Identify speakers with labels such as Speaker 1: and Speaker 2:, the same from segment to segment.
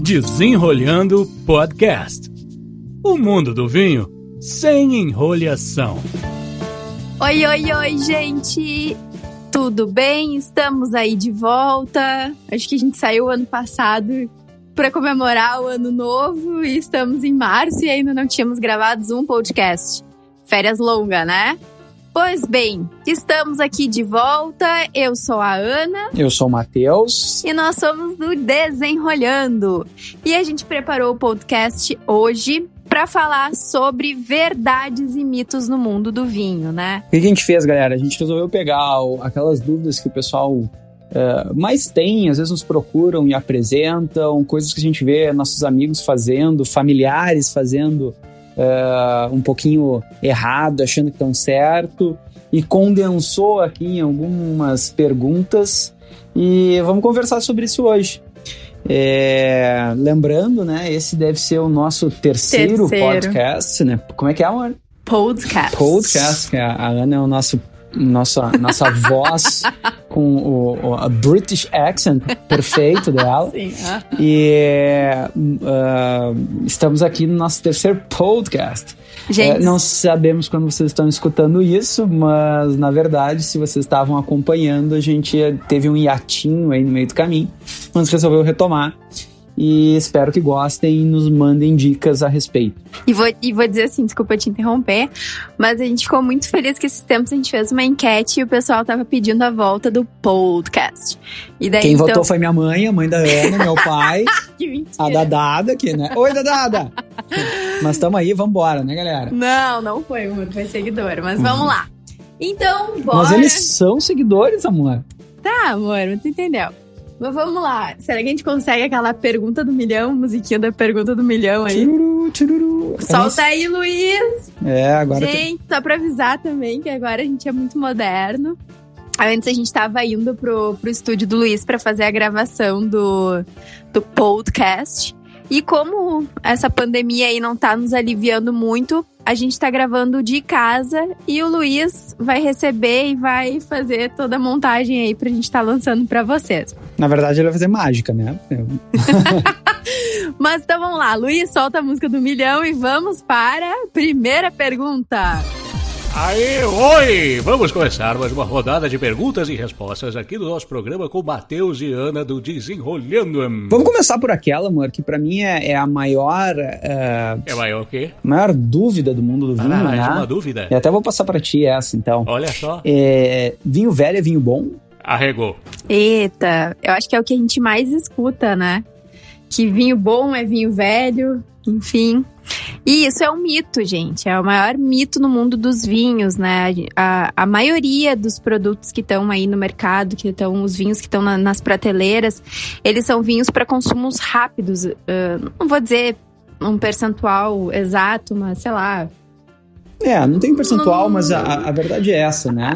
Speaker 1: Desenrolhando Podcast. O mundo do vinho sem enrolação.
Speaker 2: Oi, gente! Tudo bem? Estamos aí de volta. Acho que a gente saiu ano passado para comemorar o ano novo e estamos em março e ainda não tínhamos gravado um podcast. Férias longas, né? Pois bem, estamos aqui de volta. Eu sou a Ana.
Speaker 3: Eu sou o Matheus.
Speaker 2: E nós somos do Desenrolhando. E a gente preparou o podcast hoje para falar sobre verdades e mitos no mundo do vinho, né?
Speaker 3: O que a gente fez, galera? A gente resolveu pegar aquelas dúvidas que o pessoal mais tem, às vezes nos procuram e apresentam, coisas que a gente vê nossos amigos fazendo, familiares fazendo um pouquinho errado, achando que estão certo, e condensou aqui em algumas perguntas e vamos conversar sobre isso hoje. Lembrando, né, esse deve ser o nosso terceiro podcast, né? Como é que é, amor? Podcast, que a Ana é o nossa voz com a British accent perfeito dela.
Speaker 2: Sim.
Speaker 3: E estamos aqui no nosso terceiro podcast.
Speaker 2: Gente,
Speaker 3: não sabemos quando vocês estão escutando isso, mas na verdade, se vocês estavam acompanhando, a gente teve um hiatinho aí no meio do caminho, mas resolveu retomar. E espero que gostem e nos mandem dicas a respeito.
Speaker 2: E vou dizer assim, desculpa te interromper, mas a gente ficou muito feliz que esses tempos a gente fez uma enquete e o pessoal tava pedindo a volta do podcast. E daí,
Speaker 3: quem votou foi minha mãe, a mãe da Ana, meu pai,
Speaker 2: que mentira.
Speaker 3: A Dadada aqui, né? Oi, Dadada! Mas tamo aí, vambora, né, galera?
Speaker 2: Não foi, amor, foi seguidor, mas vamos lá. Então, bora.
Speaker 3: Mas eles são seguidores, amor.
Speaker 2: Tá, amor, mas tu entendeu. Mas vamos lá. Será que a gente consegue aquela pergunta do milhão? Musiquinha da pergunta do milhão aí?
Speaker 3: Tchururu.
Speaker 2: Solta aí, Luiz!
Speaker 3: Agora...
Speaker 2: Gente, só pra avisar também que agora a gente é muito moderno. Antes a gente tava indo pro estúdio do Luiz pra fazer a gravação do podcast. E como essa pandemia aí não tá nos aliviando muito, a gente tá gravando de casa e o Luiz vai receber e vai fazer toda a montagem aí pra gente tá lançando pra vocês.
Speaker 3: Na verdade, ele vai fazer mágica, né?
Speaker 2: Mas então vamos lá, Luiz, solta a música do milhão e vamos para a primeira pergunta.
Speaker 1: Aí, oi! Vamos começar mais uma rodada de perguntas e respostas aqui do nosso programa com Matheus e Ana do Desenrolhando.
Speaker 3: Vamos começar por aquela, amor, que pra mim é a maior...
Speaker 1: É maior o quê?
Speaker 3: Maior dúvida do mundo do vinho, né?
Speaker 1: É uma dúvida?
Speaker 3: E até vou passar pra ti essa, então.
Speaker 1: Olha só.
Speaker 3: Vinho velho é vinho bom?
Speaker 1: Arregou.
Speaker 2: Eita, eu acho que é o que a gente mais escuta, né? Que vinho bom é vinho velho, enfim... E isso é um mito, gente. É o maior mito no mundo dos vinhos, né? A maioria dos produtos que estão aí no mercado, os vinhos que estão nas prateleiras, eles são vinhos para consumos rápidos. Não vou dizer um percentual exato, mas sei lá.
Speaker 3: Não tem percentual, mas a verdade é essa, né?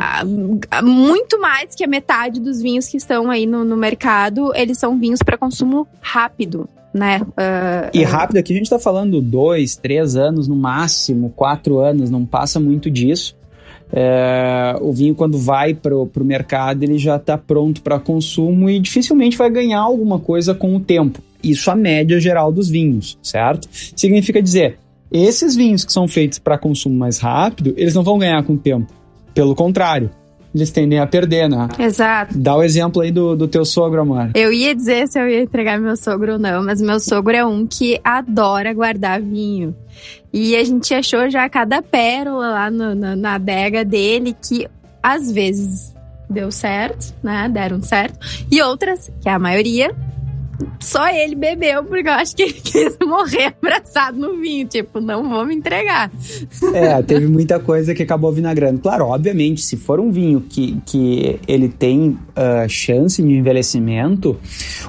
Speaker 2: Muito mais que a metade dos vinhos que estão aí no mercado, eles são vinhos para consumo rápido. Né?
Speaker 3: E rápido aqui a gente tá falando 2, 3 anos no máximo, 4 anos, não passa muito disso. O vinho, quando vai pro mercado, ele já tá pronto para consumo e dificilmente vai ganhar alguma coisa com o tempo. Isso a média geral dos vinhos, certo? Significa dizer, esses vinhos que são feitos para consumo mais rápido, eles não vão ganhar com o tempo. Pelo contrário, eles tendem a perder, né?
Speaker 2: Exato.
Speaker 3: Dá o exemplo aí do teu sogro, amor.
Speaker 2: Eu ia dizer se eu ia entregar meu sogro ou não, mas meu sogro é um que adora guardar vinho. E a gente achou já cada pérola lá na adega dele que às vezes deu certo, né? Deram certo. E outras, que é a maioria, só ele bebeu, porque eu acho que ele quis morrer abraçado no vinho. Tipo, não vou me entregar.
Speaker 3: Teve muita coisa que acabou vinagrando. Claro, obviamente, se for um vinho que ele tem chance de envelhecimento,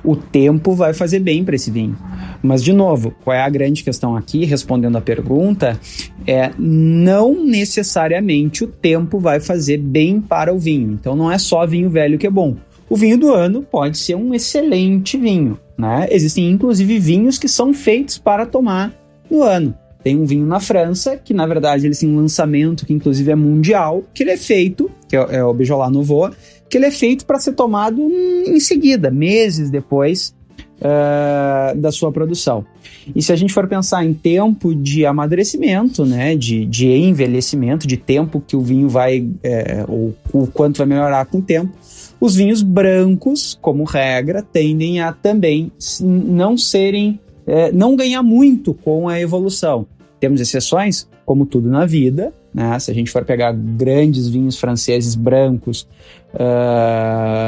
Speaker 3: o tempo vai fazer bem para esse vinho. Mas, de novo, qual é a grande questão aqui, respondendo a pergunta, não necessariamente o tempo vai fazer bem para o vinho. Então, não é só vinho velho que é bom. O vinho do ano pode ser um excelente vinho, né? Existem, inclusive, vinhos que são feitos para tomar no ano. Tem um vinho na França, que, na verdade, eles têm um lançamento que, inclusive, é mundial, que ele é feito, que é o Beaujolais Nouveau, que ele é feito para ser tomado em seguida, meses depois da sua produção. E se a gente for pensar em tempo de amadurecimento, né, de envelhecimento, de tempo que o vinho vai, ou o quanto vai melhorar com o tempo, os vinhos brancos, como regra, tendem a também não ganhar muito com a evolução. Temos exceções, como tudo na vida, né? Se a gente for pegar grandes vinhos franceses brancos,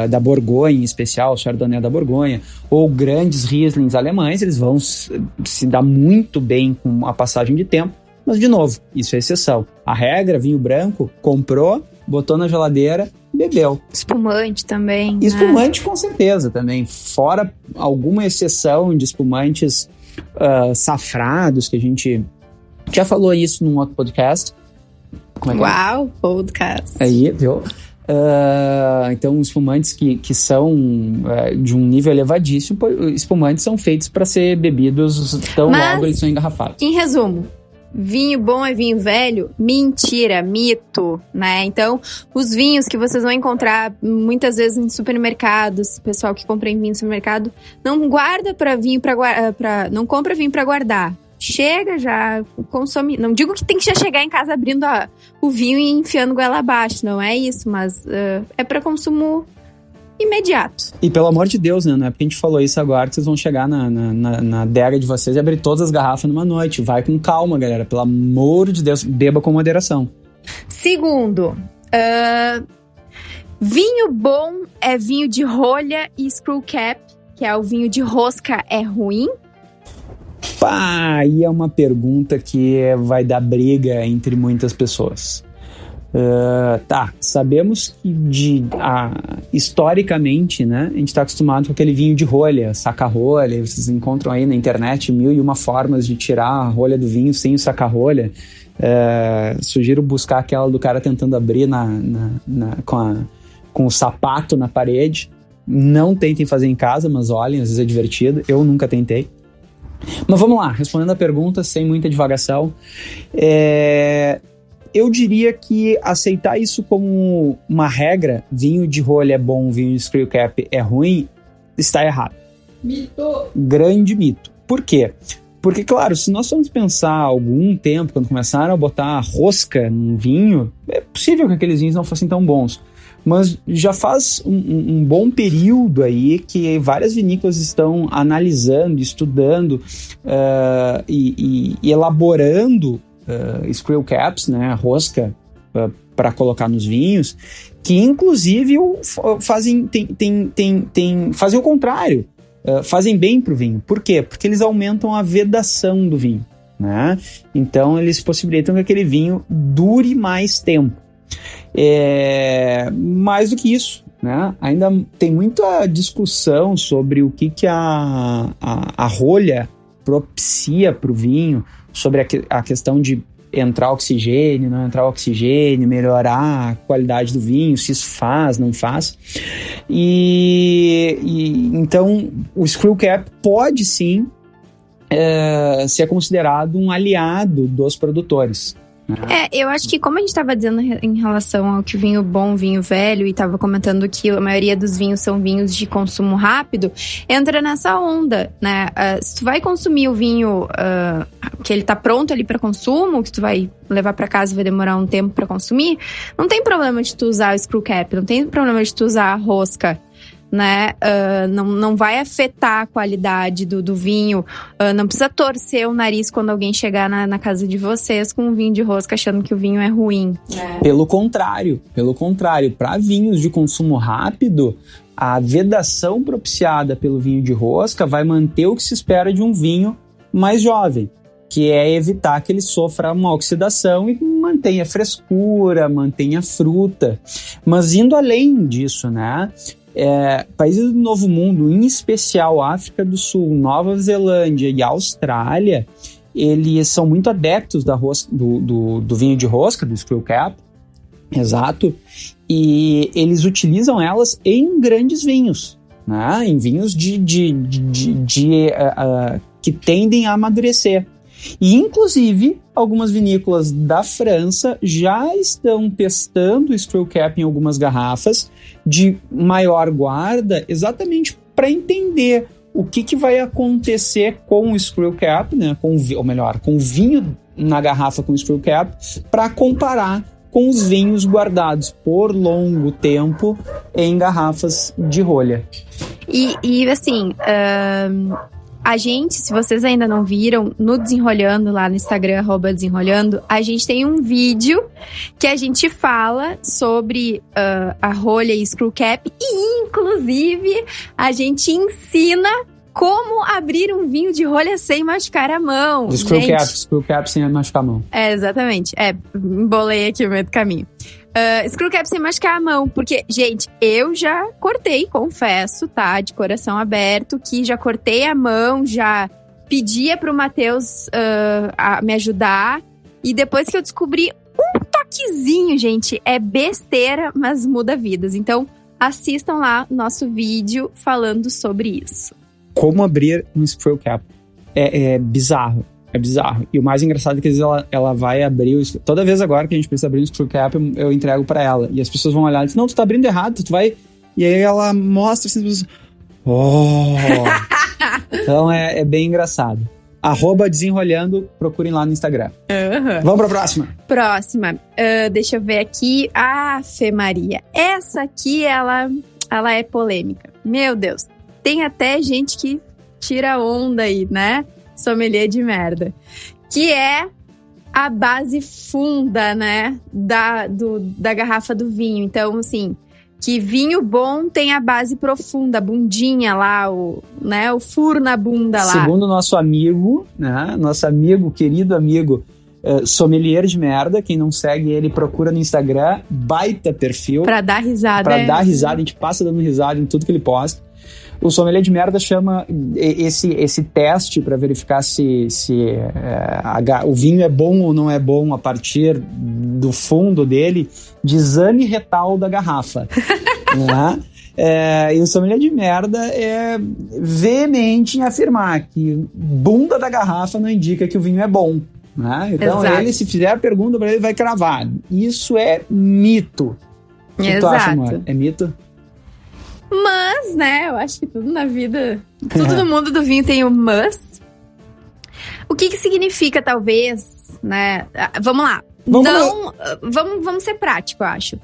Speaker 3: da Borgonha em especial, o Chardonnay da Borgonha, ou grandes Rieslings alemães, eles vão se dar muito bem com a passagem de tempo, mas de novo, isso é exceção. A regra, vinho branco, comprou, botou na geladeira, bebeu.
Speaker 2: Espumante também.
Speaker 3: Espumante com certeza também, fora alguma exceção de espumantes safrados, que a gente já falou isso num outro podcast. Como é que
Speaker 2: Uau, podcast.
Speaker 3: Aí, viu? Então, espumantes que são de um nível elevadíssimo, espumantes são feitos para ser bebidos logo eles são engarrafados.
Speaker 2: Em resumo, vinho bom é vinho velho? Mentira, mito, né? Então, os vinhos que vocês vão encontrar muitas vezes em supermercados, pessoal que compra em vinho no supermercado, não guarda para vinho não compra vinho para guardar. Chega já, consome. Não digo que tem que já chegar em casa abrindo o vinho e enfiando goela abaixo, não é isso, mas é para consumo imediato.
Speaker 3: E pelo amor de Deus, né? Não é porque a gente falou isso agora que vocês vão chegar na adega de vocês e abrir todas as garrafas numa noite. Vai com calma, galera. Pelo amor de Deus, beba com moderação.
Speaker 2: Segundo, vinho bom é vinho de rolha e screw cap, que é o vinho de rosca, é ruim?
Speaker 3: Aí é uma pergunta que vai dar briga entre muitas pessoas. Sabemos que historicamente, né, a gente está acostumado com aquele vinho de rolha, saca-rolha, vocês encontram aí na internet 1001 formas de tirar a rolha do vinho sem o saca-rolha. Sugiro buscar aquela do cara tentando abrir com o sapato na parede. Não tentem fazer em casa, mas olhem, às vezes é divertido. Eu nunca tentei. Mas vamos lá, respondendo a pergunta sem muita divagação, eu diria que aceitar isso como uma regra, vinho de rolha é bom, vinho de screw cap é ruim, está errado.
Speaker 2: Mito!
Speaker 3: Grande mito. Por quê? Porque, claro, se nós formos pensar há algum tempo, quando começaram a botar rosca num vinho, é possível que aqueles vinhos não fossem tão bons. Mas já faz um bom período aí que várias vinícolas estão analisando, estudando e elaborando screw caps, né, rosca para colocar nos vinhos, que inclusive fazem o contrário, fazem bem para o vinho. Por quê? Porque eles aumentam a vedação do vinho, né? Então eles possibilitam que aquele vinho dure mais tempo. Mais do que isso, né? Ainda tem muita discussão sobre o que a rolha propicia para o vinho, sobre a questão de entrar oxigênio, não entrar oxigênio, melhorar a qualidade do vinho, se isso faz, não faz. Então o screw cap pode sim ser considerado um aliado dos produtores.
Speaker 2: Eu acho que, como a gente estava dizendo em relação ao que vinho bom, vinho velho, e estava comentando que a maioria dos vinhos são vinhos de consumo rápido, entra nessa onda, né? Se tu vai consumir o vinho que ele tá pronto ali para consumo, que tu vai levar para casa e vai demorar um tempo para consumir, não tem problema de tu usar o screw cap, não tem problema de tu usar a rosca, né? Não vai afetar a qualidade do vinho. Não precisa torcer o nariz quando alguém chegar na casa de vocês com um vinho de rosca achando que o vinho é ruim.
Speaker 3: Pelo contrário, para vinhos de consumo rápido, a vedação propiciada pelo vinho de rosca vai manter o que se espera de um vinho mais jovem, que é evitar que ele sofra uma oxidação e mantenha frescura, mantenha fruta. Mas indo além disso, né? Países do Novo Mundo, em especial África do Sul, Nova Zelândia e Austrália, eles são muito adeptos do vinho de rosca, do screw cap, exato, e eles utilizam elas em grandes vinhos, né? Em vinhos que tendem a amadurecer. E, inclusive, algumas vinícolas da França já estão testando o screw cap em algumas garrafas de maior guarda, exatamente para entender o que vai acontecer com o screw cap, né? Com o vinho na garrafa com o screw cap, para comparar com os vinhos guardados por longo tempo em garrafas de rolha.
Speaker 2: E assim, a gente, se vocês ainda não viram, no Desenrolhando, lá no Instagram, @desenrolhando, a gente tem um vídeo que a gente fala sobre a rolha e screw cap, e inclusive a gente ensina como abrir um vinho de rolha sem machucar a mão.
Speaker 3: Screw cap sem machucar a mão.
Speaker 2: Exatamente. Embolei aqui o meio do caminho. Screw cap sem machucar a mão, porque, gente, eu já cortei, confesso, tá? De coração aberto, que já cortei a mão, já pedia pro Matheus me ajudar, e depois que eu descobri um toquezinho, gente, é besteira, mas muda vidas. Então, assistam lá nosso vídeo falando sobre isso. Como
Speaker 3: abrir um screw cap. É bizarro. É bizarro. E o mais engraçado é que às vezes ela vai abrir... Toda vez agora que a gente precisa abrir um screw cap, eu entrego pra ela. E as pessoas vão olhar e dizem, não, tu tá abrindo errado, tu vai... E aí ela mostra assim, as pessoas... Oh! Então é bem engraçado. @desenrolhando, procurem lá no Instagram.
Speaker 2: Uhum.
Speaker 3: Vamos pra próxima.
Speaker 2: Próxima. Deixa eu ver aqui. Fê Maria. Essa aqui, ela é polêmica. Meu Deus. Tem até gente que tira onda aí, né? Sommelier de merda. Que é a base funda, né? Da garrafa do vinho. Então, assim, que vinho bom tem a base profunda, a bundinha lá, o furo na bunda lá.
Speaker 3: Segundo nosso amigo, né? Nosso querido amigo, Sommelier de Merda. Quem não segue ele, procura no Instagram. Baita perfil.
Speaker 2: Pra dar risada.
Speaker 3: A gente passa dando risada em tudo que ele posta. O Sommelier de Merda chama esse teste para verificar se o vinho é bom ou não é bom a partir do fundo dele, de exame retal da garrafa. Né? E o Sommelier de Merda é veemente em afirmar que bunda da garrafa não indica que o vinho é bom. Né? Então, ele, se fizer a pergunta para ele, vai cravar. Isso é mito. O que tu acha, amor? É mito?
Speaker 2: Mas, né, eu acho que tudo na vida, tudo no mundo do vinho tem o mas. O que significa, talvez, né? Vamos lá. Vamos ser prático, eu acho.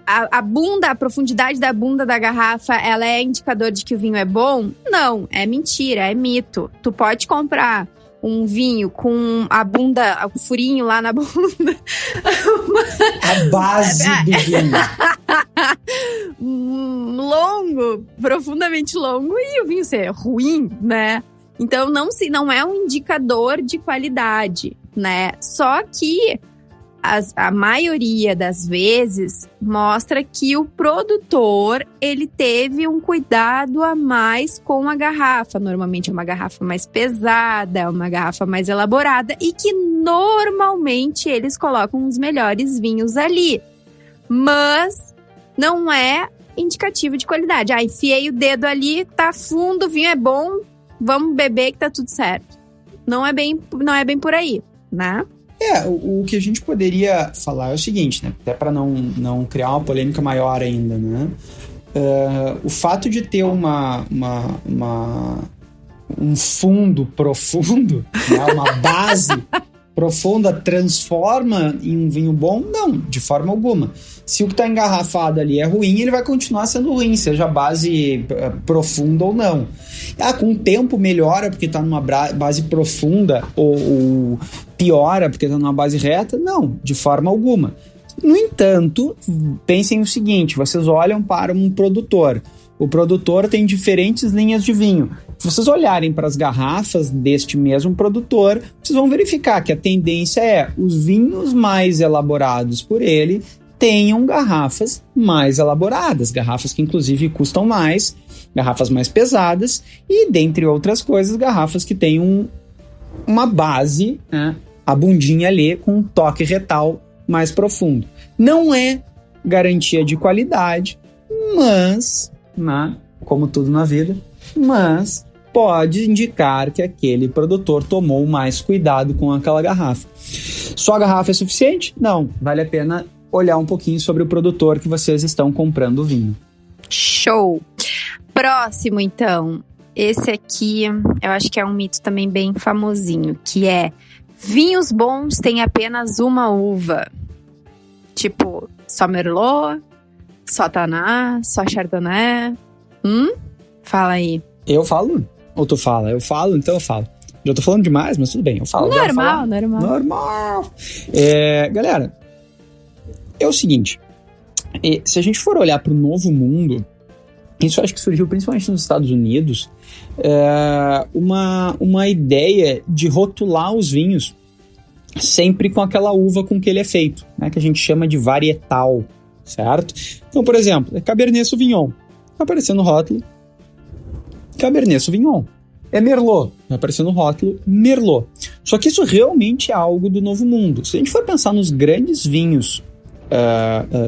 Speaker 2: A profundidade da bunda da garrafa, ela é indicador de que o vinho é bom? Não, é mentira, é mito. Tu pode comprar um vinho com a bunda, o furinho lá na bunda.
Speaker 3: A base do vinho.
Speaker 2: Longo, profundamente longo, e o vinho ser ruim, né? Então não é um indicador de qualidade, né? Só que a maioria das vezes mostra que o produtor, ele teve um cuidado a mais com a garrafa. Normalmente é uma garrafa mais pesada, uma garrafa mais elaborada, e que normalmente eles colocam os melhores vinhos ali. Mas não é indicativo de qualidade. Enfiei o dedo ali, tá fundo, o vinho é bom, vamos beber que tá tudo certo. Não é bem por aí, né?
Speaker 3: O que a gente poderia falar é o seguinte, né? Até para não criar uma polêmica maior ainda, né? O fato de ter um fundo profundo, né? Uma base profunda, transforma em um vinho bom? Não, de forma alguma. Se o que está engarrafado ali é ruim, ele vai continuar sendo ruim, seja a base profunda ou não. Com o tempo melhora porque está numa base profunda ou piora porque está numa base reta? Não, de forma alguma. No entanto, pensem o seguinte, vocês olham para um produtor. O produtor tem diferentes linhas de vinho. Se vocês olharem para as garrafas deste mesmo produtor, vocês vão verificar que a tendência é os vinhos mais elaborados por ele tenham garrafas mais elaboradas, garrafas que inclusive custam mais, garrafas mais pesadas e, dentre outras coisas, garrafas que tenham uma base, né, a bundinha ali com um toque retal mais profundo. Não é garantia de qualidade, mas, né, como tudo na vida, mas pode indicar que aquele produtor tomou mais cuidado com aquela garrafa. Só a garrafa é suficiente? Não, vale a pena olhar um pouquinho sobre o produtor que vocês estão comprando o vinho.
Speaker 2: Show! Próximo, então. esse aqui eu acho que é um mito também bem famosinho, que é: vinhos bons têm apenas uma uva. Tipo, só Merlot, só Taná, só Chardonnay. Fala aí.
Speaker 3: Eu falo? Ou tu fala? Eu falo, então eu falo. Já tô falando demais, mas tudo bem, eu falo. Normal. Galera, é o seguinte. Se a gente for olhar pro Novo Mundo, isso eu acho que surgiu principalmente nos Estados Unidos, uma ideia de rotular os vinhos sempre com aquela uva com que ele é feito, né, que a gente chama de varietal, certo? Então, por exemplo, Cabernet Sauvignon, vai aparecer no rótulo Cabernet Sauvignon. É Merlot, vai aparecer no rótulo Merlot. Só que isso realmente é algo do Novo Mundo. Se a gente for pensar nos grandes vinhos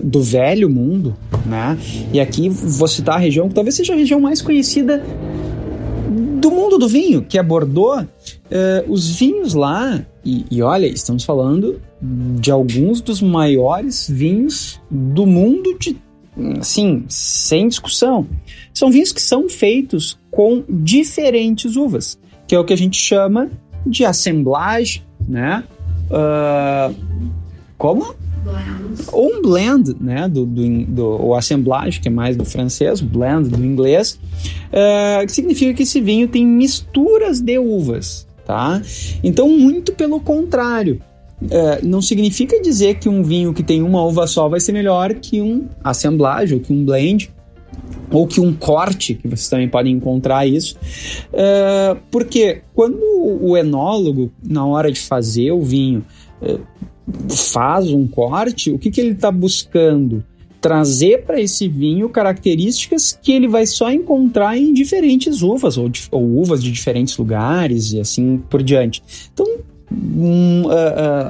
Speaker 3: do Velho Mundo, né? E aqui vou citar a região que talvez seja a região mais conhecida do mundo do vinho, que é Bordeaux. Os vinhos lá, e olha, estamos falando de alguns dos maiores vinhos do mundo, assim, sem discussão. São vinhos que são feitos com diferentes uvas, que é o que a gente chama de assemblage, né? Como? Ou um blend, né? O assemblage, que é mais do francês, blend do inglês, que significa que esse vinho tem misturas de uvas, tá? Então, muito pelo contrário. Não significa dizer que um vinho que tem uma uva só vai ser melhor que um assemblage, ou que um blend, ou que um corte, que vocês também podem encontrar isso. Porque quando o enólogo, na hora de fazer o vinho, faz um corte, o que ele está buscando? Trazer para esse vinho características que ele vai só encontrar em diferentes uvas, ou uvas de diferentes lugares, e assim por diante. Então,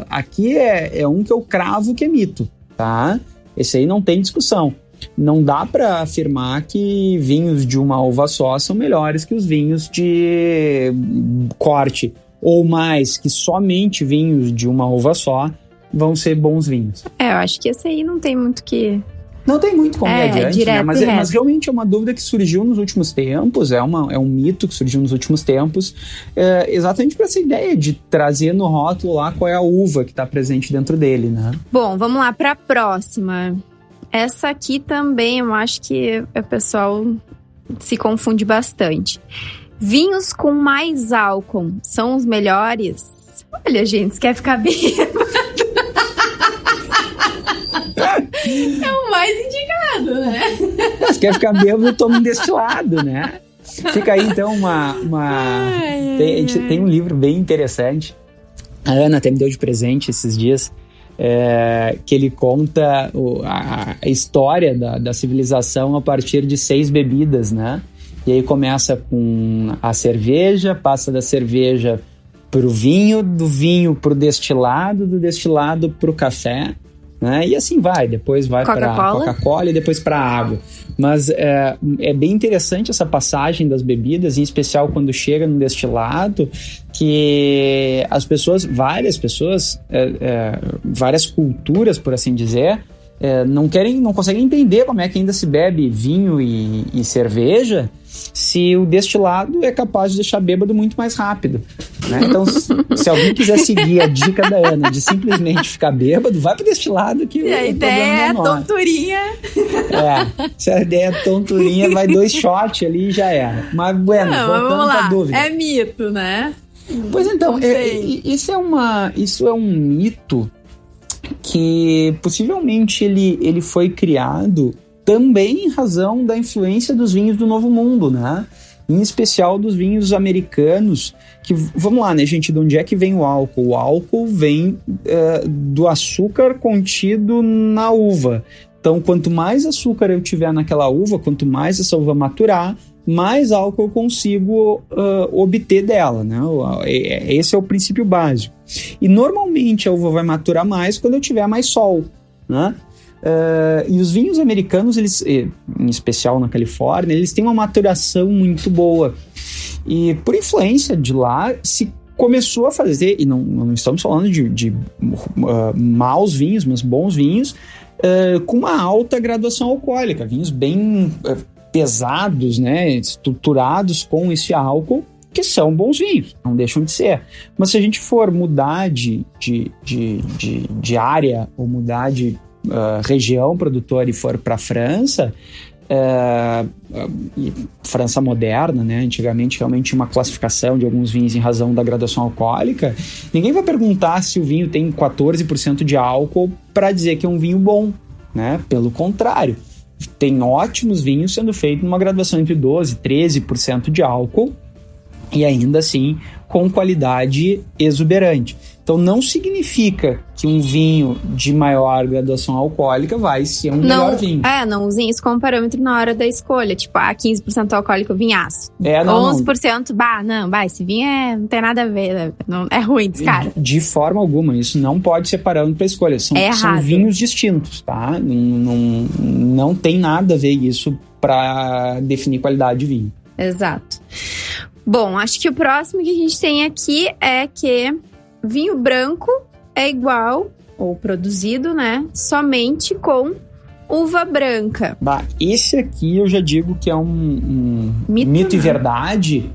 Speaker 3: aqui é um que eu cravo que é mito, tá? Esse aí não tem discussão. Não dá para afirmar que vinhos de uma uva só são melhores que os vinhos de corte, ou mais, que somente vinhos de uma uva só vão ser bons vinhos.
Speaker 2: Eu acho que esse aí não tem muito que...
Speaker 3: Não tem muito como ir adiante, né? Mas realmente é uma dúvida que surgiu nos últimos tempos, é um mito que surgiu nos últimos tempos, exatamente para essa ideia de trazer no rótulo lá qual é a uva que está presente dentro dele, né?
Speaker 2: Bom, vamos lá para a próxima. Essa aqui também eu acho que o pessoal se confunde bastante. Vinhos com mais álcool são os melhores? Olha, gente, você quer ficar bêbado? É o mais indicado, né?
Speaker 3: Se quer ficar bêbado, toma um destilado, né? Fica aí, então, tem um livro bem interessante. A Ana até me deu de presente esses dias, que ele conta a história da civilização a partir de 6 bebidas, né? E aí começa com a cerveja, passa da cerveja pro vinho, do vinho pro destilado, do destilado pro café, né? E assim vai, depois vai para Coca-Cola e depois para água. Mas é bem interessante essa passagem das bebidas, em especial quando chega no destilado, que várias pessoas, várias culturas, por assim dizer, não conseguem entender como é que ainda se bebe vinho e cerveja se o destilado é capaz de deixar bêbado muito mais rápido, né? Então, se alguém quiser seguir a dica da Ana de simplesmente ficar bêbado, vai pro destilado que
Speaker 2: a ideia é tonturinha.
Speaker 3: Se a ideia é tonturinha, vai 2 shots ali e já era. Mas, bueno, voltando pra dúvida.
Speaker 2: É mito, né?
Speaker 3: Pois então, isso é um mito que possivelmente ele foi criado também em razão da influência dos vinhos do Novo Mundo, né? Em especial dos vinhos americanos, que, vamos lá, né, gente, de onde é que vem o álcool? O álcool vem do açúcar contido na uva. Então, quanto mais açúcar eu tiver naquela uva, quanto mais essa uva maturar, mais álcool eu consigo obter dela, né? Esse é o princípio básico. E normalmente a uva vai maturar mais quando eu tiver mais sol, né? E os vinhos americanos, eles, em especial na Califórnia, eles têm uma maturação muito boa. E por influência de lá, se começou a fazer, e não estamos falando de maus vinhos, mas bons vinhos, com uma alta graduação alcoólica, vinhos bem pesados, né, estruturados com esse álcool, que são bons vinhos, não deixam de ser. Mas se a gente for mudar de área ou mudar de região produtora e for para a França, França moderna, né? Antigamente realmente tinha uma classificação de alguns vinhos em razão da graduação alcoólica. Ninguém vai perguntar se o vinho tem 14% de álcool para dizer que é um vinho bom, né? Pelo contrário, tem ótimos vinhos sendo feitos numa graduação entre 12% e 13% de álcool e ainda assim com qualidade exuberante. Então não significa que um vinho de maior graduação alcoólica vai ser um melhor vinho.
Speaker 2: Não usem isso como parâmetro na hora da escolha. Tipo, 15% alcoólico, vinhaço. 11%, esse vinho não tem nada a ver. Não, é ruim, descara.
Speaker 3: De forma alguma, isso não pode ser parâmetro para escolha. São vinhos distintos, tá? Não tem nada a ver isso para definir qualidade de vinho.
Speaker 2: Exato. Bom, acho que o próximo que a gente tem aqui é que vinho branco é igual, ou produzido, né, somente com uva branca.
Speaker 3: Esse aqui eu já digo que é um mito e verdade,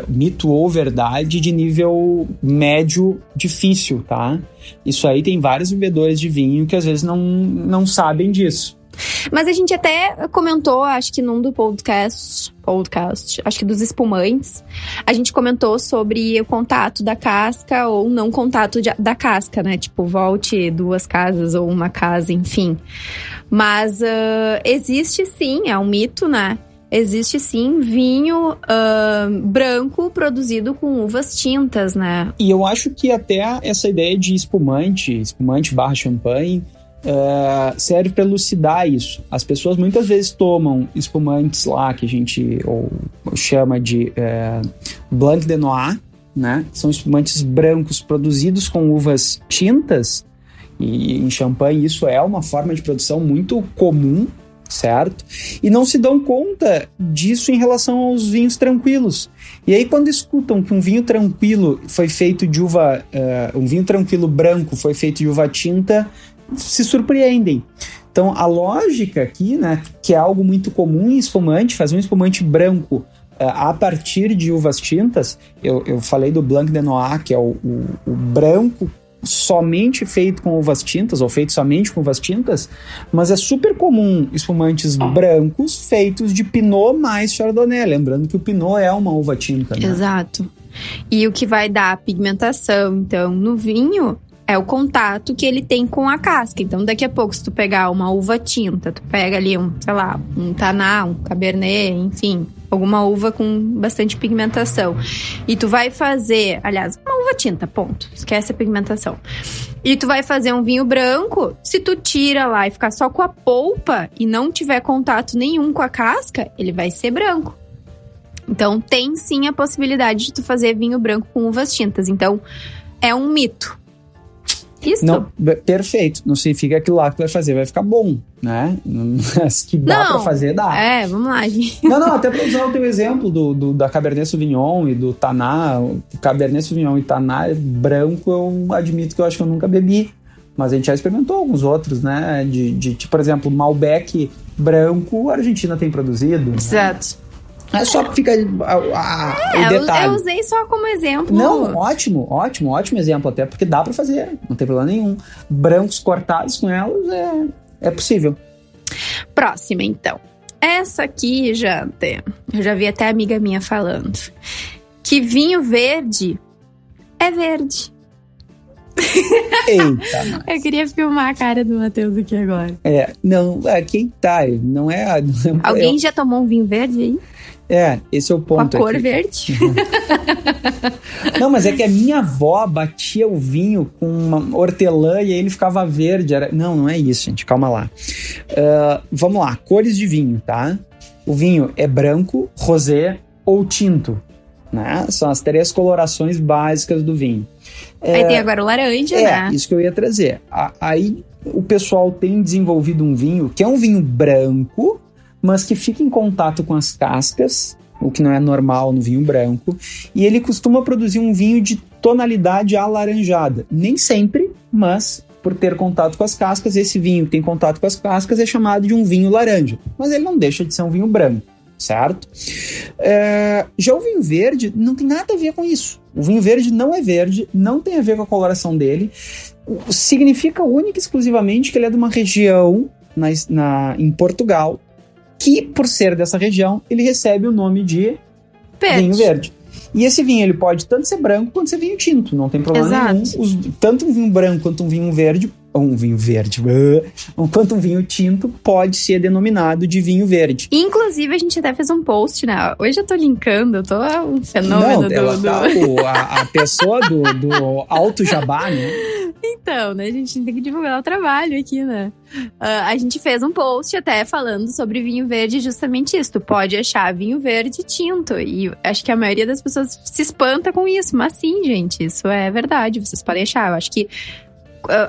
Speaker 3: mito ou verdade de nível médio difícil, tá? Isso aí tem vários bebedores de vinho que às vezes não sabem disso.
Speaker 2: Mas a gente até comentou, acho que num do podcast, acho que dos espumantes, a gente comentou sobre o contato da casca ou não contato da casca, né? Tipo, volte 2 casas ou 1 casa, enfim. Mas existe sim, é um mito, né? Existe sim vinho branco produzido com uvas tintas, né?
Speaker 3: E eu acho que até essa ideia de espumante / champanhe, serve para elucidar isso. As pessoas muitas vezes tomam espumantes lá que a gente chama de Blanc de Noir, né? São espumantes brancos produzidos com uvas tintas, e em champanhe isso é uma forma de produção muito comum, certo? E não se dão conta disso em relação aos vinhos tranquilos. E aí quando escutam que um vinho tranquilo foi feito de uva, um vinho tranquilo branco foi feito de uva tinta, se surpreendem. Então a lógica aqui, né, que é algo muito comum em espumante, fazer um espumante branco a partir de uvas tintas, eu falei do Blanc de Noir, que é o branco somente feito com uvas tintas, ou feito somente com uvas tintas, mas é super comum espumantes brancos feitos de Pinot mais Chardonnay, lembrando que o Pinot é uma uva tinta, né?
Speaker 2: Exato. E o que vai dar a pigmentação, então, no vinho é o contato que ele tem com a casca. Então, daqui a pouco, se tu pegar uma uva tinta, tu pega ali um taná, um cabernet, enfim, alguma uva com bastante pigmentação. E tu vai fazer, aliás, uma uva tinta, ponto. Esquece a pigmentação. E tu vai fazer um vinho branco, se tu tira lá e ficar só com a polpa e não tiver contato nenhum com a casca, ele vai ser branco. Então, tem sim a possibilidade de tu fazer vinho branco com uvas tintas. Então, é um mito. Isso.
Speaker 3: Não, perfeito. Não significa que lá que vai fazer vai ficar bom, né? Mas que dá pra fazer, dá.
Speaker 2: Vamos lá, gente.
Speaker 3: Não, até pra usar o teu exemplo da Cabernet Sauvignon e do Taná. O Cabernet Sauvignon e Taná branco, eu admito que eu acho que eu nunca bebi. Mas a gente já experimentou alguns outros, né? De por exemplo, Malbec branco, a Argentina tem produzido.
Speaker 2: Exato.
Speaker 3: Né? É só que fica o detalhe.
Speaker 2: Eu usei só como exemplo.
Speaker 3: Não, ótimo exemplo, até porque dá pra fazer, não tem problema nenhum. Brancos cortados com elas é possível.
Speaker 2: Próxima, então. Essa aqui, eu já vi até amiga minha falando, que vinho verde é verde.
Speaker 3: Eita,
Speaker 2: eu queria filmar a cara do Matheus aqui agora.
Speaker 3: Quem tá? Não é.
Speaker 2: Alguém já tomou um vinho verde aí?
Speaker 3: Esse é o ponto.
Speaker 2: Com a cor verde?
Speaker 3: Não, mas é que a minha avó batia o vinho com uma hortelã e aí ele ficava verde. Não é isso, gente. Calma lá. Vamos lá. Cores de vinho, tá? O vinho é branco, rosé ou tinto, né? São as 3 colorações básicas do vinho.
Speaker 2: Aí tem agora o laranja, né?
Speaker 3: Isso que eu ia trazer. Aí o pessoal tem desenvolvido um vinho que é um vinho branco, mas que fica em contato com as cascas, o que não é normal no vinho branco, e ele costuma produzir um vinho de tonalidade alaranjada. Nem sempre, mas por ter contato com as cascas, esse vinho que tem contato com as cascas é chamado de um vinho laranja, mas ele não deixa de ser um vinho branco, certo? Já o vinho verde não tem nada a ver com isso. O vinho verde não é verde, não tem a ver com a coloração dele. Significa única e exclusivamente que ele é de uma região em Portugal, que por ser dessa região, ele recebe o nome de vinho verde. E esse vinho, ele pode tanto ser branco quanto ser vinho tinto, não tem problema nenhum. Tanto um vinho branco quanto um vinho verde, quanto um vinho tinto pode ser denominado de vinho verde.
Speaker 2: Inclusive, a gente até fez um post, né? Hoje eu tô linkando, eu tô um fenômeno
Speaker 3: a pessoa do Alto Jabá, né?
Speaker 2: Então, né? A gente tem que divulgar o trabalho aqui, né? A gente fez um post até falando sobre vinho verde, justamente isso. Tu pode achar vinho verde tinto. E acho que a maioria das pessoas se espanta com isso. Mas sim, gente, isso é verdade. Vocês podem achar. Eu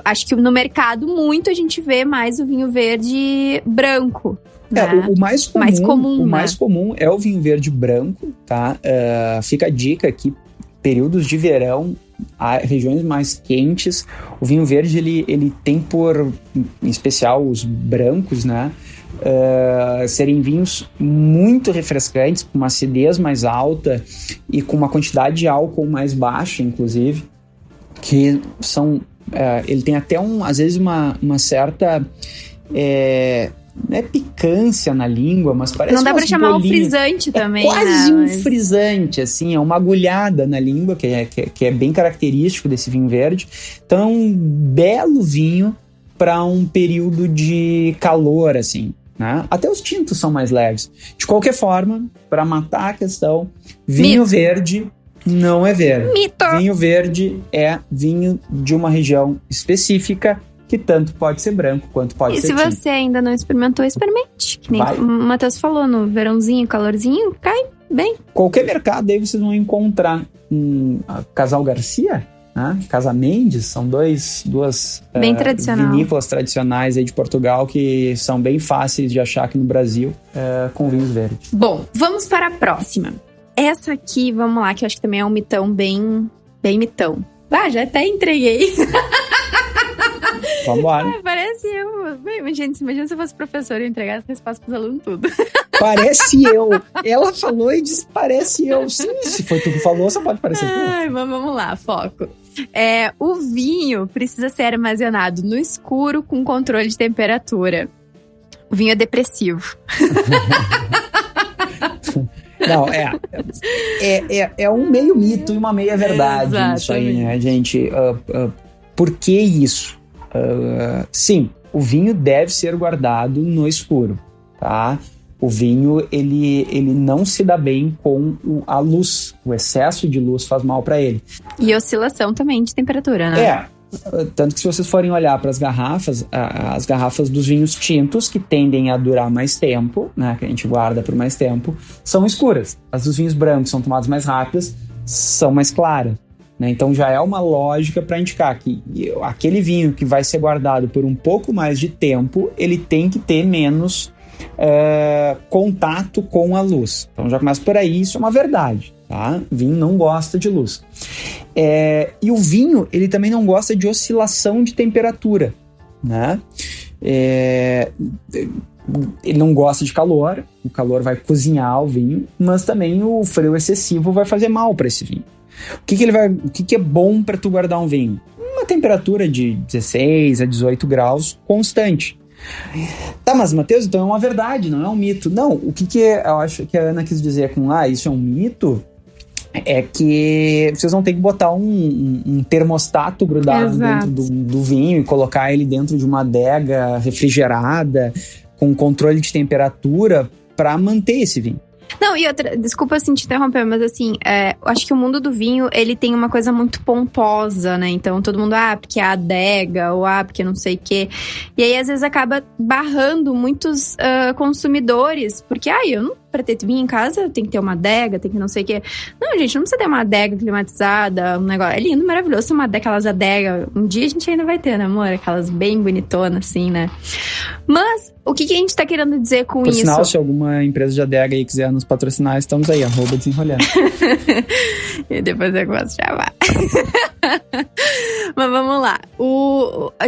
Speaker 2: acho que no mercado muito a gente vê mais o vinho verde branco. Né?
Speaker 3: O mais comum é o vinho verde branco, tá? Fica a dica aqui, períodos de verão, regiões mais quentes, o vinho verde ele tem por, em especial os brancos, né? Serem vinhos muito refrescantes, com uma acidez mais alta e com uma quantidade de álcool mais baixa, inclusive, que são... ele tem até, às vezes, uma certa... não é picância na língua, mas parece...
Speaker 2: Não dá pra chamar um frisante também,
Speaker 3: quase um frisante, assim, é uma agulhada na língua, que é bem característico desse vinho verde. Então, é um belo vinho para um período de calor, assim, né? Até os tintos são mais leves. De qualquer forma, para matar a questão, vinho verde... não é verde.
Speaker 2: Mito.
Speaker 3: Vinho verde é vinho de uma região específica, que tanto pode ser branco quanto pode ser tinto.
Speaker 2: E se você ainda não experimentou, experimente. Que nem o Matheus falou, no verãozinho, calorzinho, cai bem.
Speaker 3: Qualquer mercado aí vocês vão encontrar Casal Garcia, né? Casa Mendes, são duas vinícolas tradicionais aí de Portugal que são bem fáceis de achar aqui no Brasil, com vinhos verdes.
Speaker 2: Bom, vamos para a próxima. Essa aqui, vamos lá, que eu acho que também é um mitão bem mitão. Já até entreguei.
Speaker 3: Vambora.
Speaker 2: Parece eu. Gente, imagina se eu fosse professora e entregasse resposta pros alunos tudo.
Speaker 3: Parece eu. Ela falou e disse, parece eu. Sim, se foi tu que falou, só pode parecer tu.
Speaker 2: Vamos lá, foco. O vinho precisa ser armazenado no escuro com controle de temperatura. O vinho é depressivo.
Speaker 3: Não, é um meio mito e uma meia verdade isso aí, né, gente? Por que isso? Sim, o vinho deve ser guardado no escuro, tá? O vinho, ele não se dá bem com a luz. O excesso de luz faz mal para ele.
Speaker 2: E oscilação também de temperatura, né?
Speaker 3: Tanto que se vocês forem olhar para as garrafas dos vinhos tintos, que tendem a durar mais tempo, né, que a gente guarda por mais tempo, são escuras. As dos vinhos brancos são tomadas mais rápidas, são mais claras, né? Então já é uma lógica para indicar que aquele vinho que vai ser guardado por um pouco mais de tempo, ele tem que ter menos contato com a luz. Então já começa por aí, isso é uma verdade. Tá? O vinho não gosta de luz. E o vinho, ele também não gosta de oscilação de temperatura, né? Ele não gosta de calor, o calor vai cozinhar o vinho, mas também o frio excessivo vai fazer mal para esse vinho. O que é bom para tu guardar um vinho? Uma temperatura de 16 a 18 graus constante. Tá, mas Matheus, então é uma verdade, não é um mito. Não, o que eu acho que a Ana quis dizer com isso é um mito, é que vocês vão ter que botar um termostato grudado dentro do vinho e colocar ele dentro de uma adega refrigerada com controle de temperatura para manter esse vinho.
Speaker 2: Não, e outra, desculpa assim te interromper, mas assim, eu acho que o mundo do vinho, ele tem uma coisa muito pomposa, né? Então todo mundo, porque é a adega, ou porque não sei o quê. E aí às vezes acaba barrando muitos consumidores, porque eu não, pra ter vinho em casa, tem que ter uma adega, tem que não sei o quê. Não, gente, não precisa ter uma adega climatizada, um negócio. É lindo, maravilhoso ter uma daquelas adegas. Um dia a gente ainda vai ter, né, amor? Aquelas bem bonitonas, assim, né? Mas o que a gente tá querendo dizer com isso?
Speaker 3: Por sinal, se alguma empresa de adega aí quiser nos patrocinar, estamos aí, @desenrolhando.
Speaker 2: E depois eu gosto de chamar. Mas vamos lá.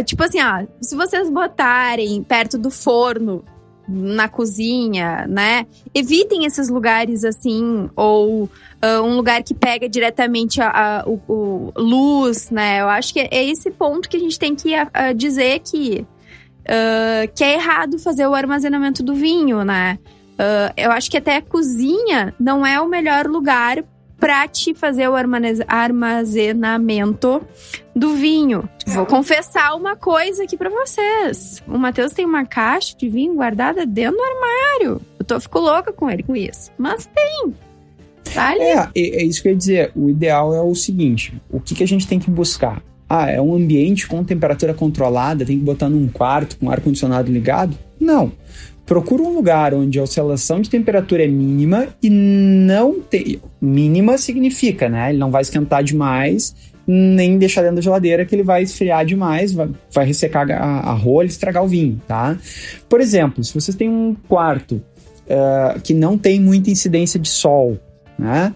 Speaker 2: Tipo assim, se vocês botarem perto do forno na cozinha, né? Evitem esses lugares assim, ou um lugar que pega diretamente o luz, né? Eu acho que é esse ponto que a gente tem que dizer que é errado fazer o armazenamento do vinho, né? Eu acho que até a cozinha não é o melhor lugar para te fazer o armazenamento do vinho. Vou confessar uma coisa aqui para vocês. O Matheus tem uma caixa de vinho guardada dentro do armário. Fico louca com ele com isso. Mas tem. Tá ali.
Speaker 3: É isso que eu ia dizer. O ideal é o seguinte. O que a gente tem que buscar? É um ambiente com temperatura controlada, tem que botar num quarto com ar-condicionado ligado? Não. Procura um lugar onde a oscilação de temperatura é mínima e não tem... Mínima significa, né? Ele não vai esquentar demais, nem deixar dentro da geladeira que ele vai esfriar demais, vai ressecar a rolha e estragar o vinho, tá? Por exemplo, se vocês têm um quarto que não tem muita incidência de sol, né?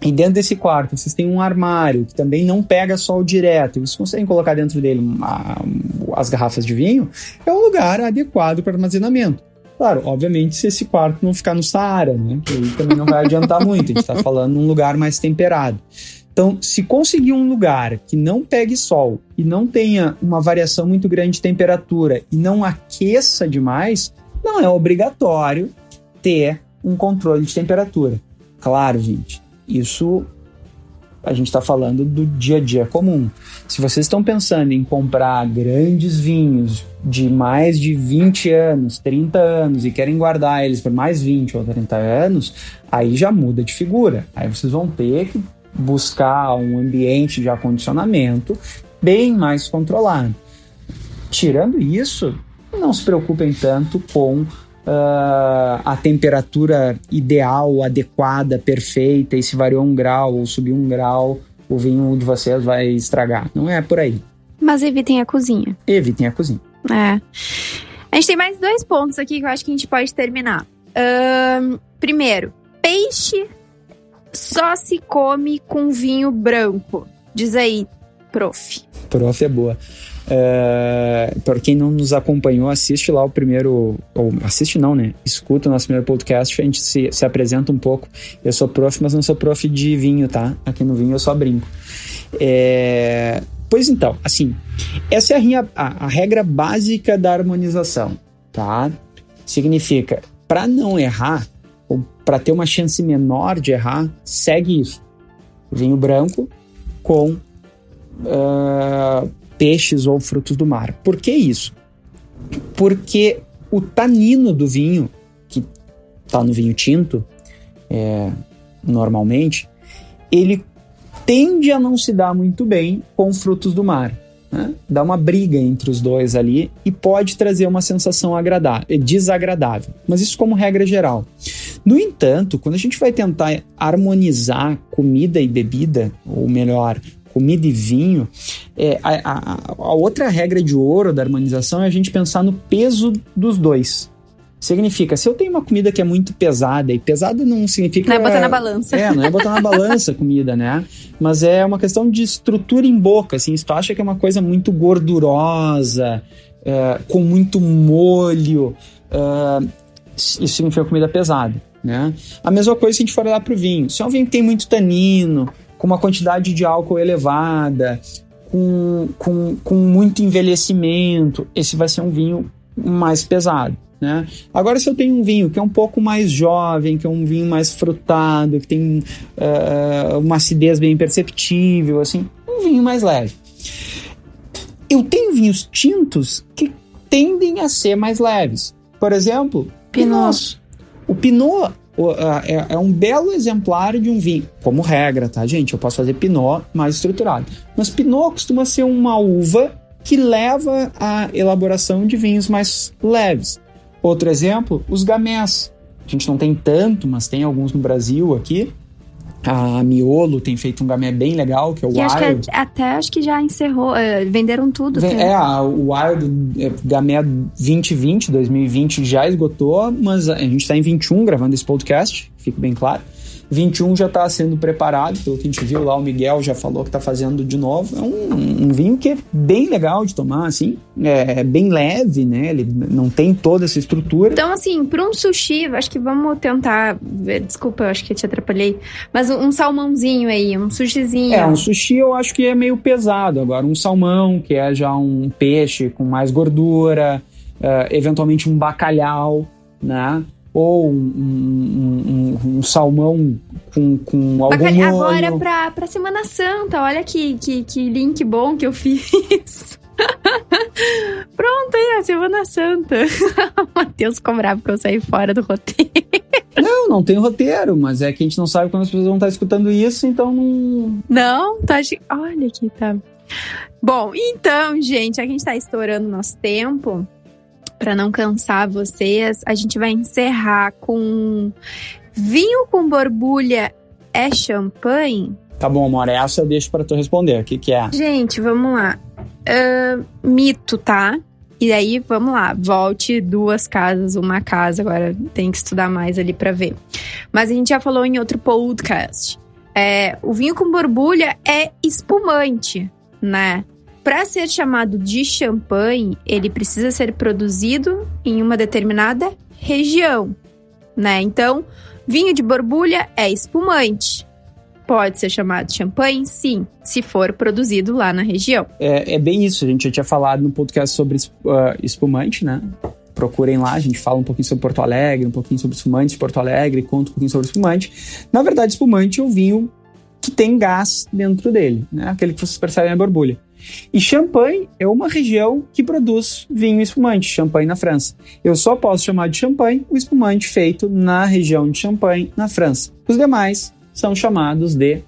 Speaker 3: E dentro desse quarto vocês têm um armário que também não pega sol direto, e vocês conseguem colocar dentro dele as garrafas de vinho, é um lugar adequado para armazenamento. Claro, obviamente, se esse quarto não ficar no Saara, né? Que aí também não vai adiantar muito, a gente está falando num lugar mais temperado. Então, se conseguir um lugar que não pegue sol e não tenha uma variação muito grande de temperatura e não aqueça demais, não é obrigatório ter um controle de temperatura. Claro, gente, isso a gente está falando do dia a dia comum. Se vocês estão pensando em comprar grandes vinhos de mais de 20 anos, 30 anos e querem guardar eles por mais 20 ou 30 anos, aí já muda de figura. Aí vocês vão ter que buscar um ambiente de acondicionamento bem mais controlado. Tirando isso, não se preocupem tanto com a temperatura ideal, adequada, perfeita, e se variou 1 grau ou subiu 1 grau, o vinho de vocês vai estragar. Não é por aí.
Speaker 2: Mas evitem a cozinha.
Speaker 3: Evitem a cozinha.
Speaker 2: A gente tem mais 2 pontos aqui que eu acho que a gente pode terminar. Primeiro, peixe só se come com vinho branco. Diz aí, prof.
Speaker 3: Prof é boa. Para quem não nos acompanhou, assiste lá o primeiro... Ou assiste não, né? Escuta o nosso primeiro podcast, a gente se apresenta um pouco. Eu sou prof, mas não sou prof de vinho, tá? Aqui no vinho eu só brinco. Pois então, assim, essa é a regra básica da harmonização, tá? Significa, para não errar, ou para ter uma chance menor de errar, segue isso. Vinho branco com peixes ou frutos do mar. Por que isso? Porque o tanino do vinho, que está no vinho tinto, normalmente, ele tende a não se dar muito bem com frutos do mar, né? Dá uma briga entre os dois ali e pode trazer uma sensação desagradável, mas isso como regra geral. No entanto, quando a gente vai tentar harmonizar comida e bebida, ou melhor, comida e vinho, a outra regra de ouro da harmonização é a gente pensar no peso dos dois. Significa, se eu tenho uma comida que é muito pesada, e pesada não significa...
Speaker 2: Não é botar na balança.
Speaker 3: Não é botar na balança a comida, né? Mas é uma questão de estrutura em boca, assim, se tu acha que é uma coisa muito gordurosa, com muito molho, isso significa comida pesada, né? A mesma coisa se a gente for olhar pro vinho. Se é um vinho que tem muito tanino, com uma quantidade de álcool elevada, com muito envelhecimento, esse vai ser um vinho mais pesado, né? Agora, se eu tenho um vinho que é um pouco mais jovem, que é um vinho mais frutado, que tem uma acidez bem perceptível, assim, um vinho mais leve. Eu tenho vinhos tintos que tendem a ser mais leves. Por exemplo, Pinot. O Pinot é um belo exemplar de um vinho, como regra, tá, gente? Eu posso fazer Pinot mais estruturado. Mas Pinot costuma ser uma uva que leva à elaboração de vinhos mais leves. Outro exemplo, os gamés. A gente não tem tanto, mas tem alguns no Brasil aqui. A Miolo tem feito um gamé bem legal, que é o Wild.
Speaker 2: Acho que já encerrou, venderam tudo.
Speaker 3: O Wild Gamé 2020 já esgotou, mas a gente está em 21 gravando esse podcast, fique bem claro. 21 já está sendo preparado, pelo que a gente viu lá, o Miguel já falou que está fazendo de novo. É um vinho que é bem legal de tomar, assim, é bem leve, né? Ele não tem toda essa estrutura.
Speaker 2: Então, assim, para um sushi, acho que vamos tentar, desculpa, eu acho que eu te atrapalhei, mas um salmãozinho aí, um sushizinho.
Speaker 3: Um sushi eu acho que é meio pesado. Agora, um salmão, que é já um peixe com mais gordura, eventualmente um bacalhau, né? Ou um salmão com algum molho.
Speaker 2: Agora pra Semana Santa, olha que link bom que eu fiz. Pronto, aí a Semana Santa. O Matheus ficou bravo porque eu saí fora do roteiro.
Speaker 3: Não tem roteiro, mas é que a gente não sabe quando as pessoas vão estar escutando isso, então não...
Speaker 2: Não, tá... Olha aqui, tá... Bom, então, gente, a gente tá estourando nosso tempo. Para não cansar vocês, a gente vai encerrar com vinho com borbulha é champanhe?
Speaker 3: Tá bom, amor, essa eu deixo para tu responder. O que é?
Speaker 2: Gente, vamos lá. Mito, tá? E aí, vamos lá. Volte 2 casas, 1 casa. Agora tem que estudar mais ali para ver. Mas a gente já falou em outro podcast. O vinho com borbulha é espumante, né? Para ser chamado de champanhe, ele precisa ser produzido em uma determinada região, né? Então, vinho de borbulha é espumante. Pode ser chamado de champanhe? Sim, se for produzido lá na região.
Speaker 3: É bem isso, a gente já tinha falado no podcast sobre espumante, né? Procurem lá, a gente fala um pouquinho sobre Porto Alegre, um pouquinho sobre espumantes de Porto Alegre, conta um pouquinho sobre espumante. Na verdade, espumante é o vinho que tem gás dentro dele, né? Aquele que vocês percebem na borbulha. E Champagne é uma região que produz vinho espumante, Champagne na França. Eu só posso chamar de Champagne o espumante feito na região de Champagne, na França. Os demais são chamados de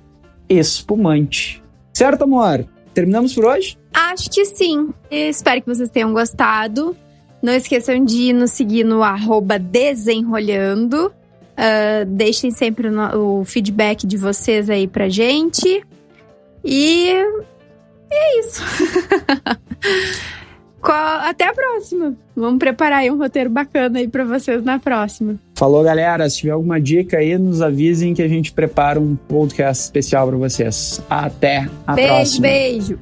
Speaker 3: espumante. Certo, amor? Terminamos por hoje?
Speaker 2: Acho que sim. Eu espero que vocês tenham gostado. Não esqueçam de nos seguir no @desenrolhando. Deixem sempre o feedback de vocês aí pra gente. E é isso. Até a próxima. Vamos preparar aí um roteiro bacana aí pra vocês na próxima.
Speaker 3: Falou, galera. Se tiver alguma dica aí, nos avisem que a gente prepara um podcast especial pra vocês. Até a próxima.
Speaker 2: Beijo.